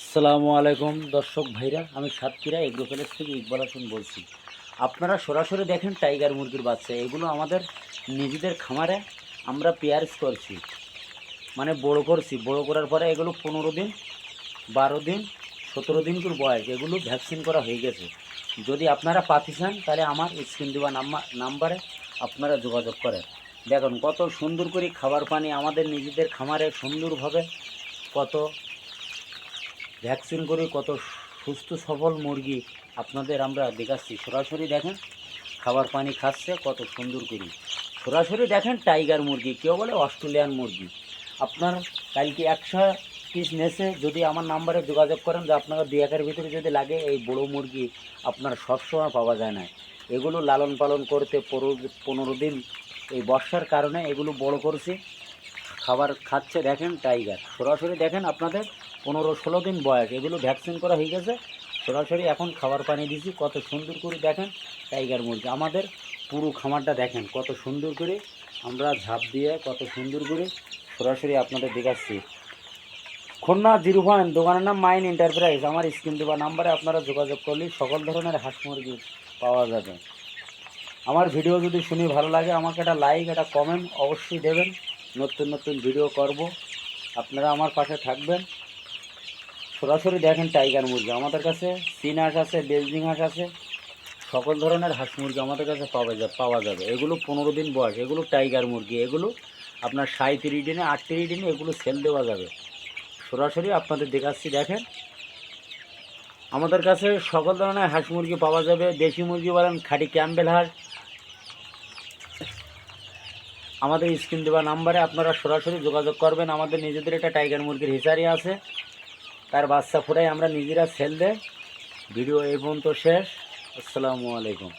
আসসালামু আলাইকুম দর্শক ভাইরা, আমি সাতক্ষীরা এগ্রো প্যালেস থেকে ইকবাল হাসান বলছি। আপনারা সরাসরি দেখেন টাইগার মুরগির বাচ্চা। এগুলো আমাদের নিজেদের খামারে আমরা পেয়ার্স করছি, মানে বড় করছি। বড় করার পরে এগুলো 15 দিন, 12 দিন, 17 দিন করে বয়স। এগুলো ভ্যাকসিন করা হয়ে গেছে। যদি আপনারা পাতি চান তাহলে আমার স্ক্রিন দেওয়া নাম্বারে আপনারা যোগাযোগ করেন। দেখুন কত সুন্দর করে খাবার পানি আমাদের নিজেদের খামারে সুন্দরভাবে কত ভ্যাকসিন করে কত সুস্থ সবল মুরগি আপনাদের আমরা দেখাচ্ছি। সরাসরি দেখেন খাবার পানি খাচ্ছে কত সুন্দর করে। সরাসরি দেখেন টাইগার মুরগি, কেউ বলে অস্ট্রেলিয়ান মুরগি। আপনার কালকে 100 পিস নেছে, যদি আমার নাম্বারে যোগাযোগ করেন যে আপনারা 2-1 ভিতরে যদি লাগে, এই বড়ো মুরগি আপনার সবসময় পাওয়া যায় না। এগুলো লালন পালন করতে 15 দিন, এই বর্ষার কারণে এগুলো বড় করছি, খাবার খাচ্ছে। দেখেন টাইগার সরাসরি দেখেন আপনাদের 15-16 দিন বয়স। এগুলো ভ্যাকসিন করা হয়ে গেছে। সরাসরি এখন খাবার পানি দিছি কত সুন্দর করে। দেখেন টাইগার মুরগি আমাদের পুরো খামারটা দেখেন কত সুন্দর করে আমরা ঝাঁপ দিয়ে কত সুন্দর করে সরাসরি আপনাদের দেখাচ্ছি। খুলনা 0 দোকানের নাম মাইন এন্টারপ্রাইজ। আমার স্ক্রিন দেওয়া নাম্বারে আপনারা যোগাযোগ করলে সকল ধরনের হাঁস মুরগি পাওয়া যাবে। আমার ভিডিও যদি শুনে ভালো লাগে আমাকে একটা লাইক, একটা কমেন্ট অবশ্যই দেবেন। নতুন নতুন ভিডিও করব, আপনারা আমার পাশে থাকবেন। সরাসরি দেখেন টাইগার মুরগি আমাদের কাছে চীন হাঁস আছে, বেলজিং হাঁস আছে, সকল ধরনের হাঁস মুরগি আমাদের কাছে পাওয়া যাবে। এগুলো 15 দিন বয়স, এগুলো টাইগার মুরগি। এগুলো আপনার 37 দিনে 38 দিনে এগুলো সেল দেওয়া যাবে। সরাসরি আপনাদের দেখাচ্ছি। দেখেন আমাদের কাছে সকল ধরনের হাঁস মুরগি পাওয়া যাবে। দেশি মুরগি বলেন, খাঁটি ক্যাম্বেল হাঁস, আমাদের স্ক্রিন দেওয়া নাম্বারে আপনারা সরাসরি যোগাযোগ করবেন। আমাদের নিজেদের একটা টাইগার মুরগির হিসারি আছে, তার বাচ্চা ফুটাই আমরা নিজেরা সেল দেয়। ভিডিও এই পর্যন্ত শেষ। আসসালামু আলাইকুম।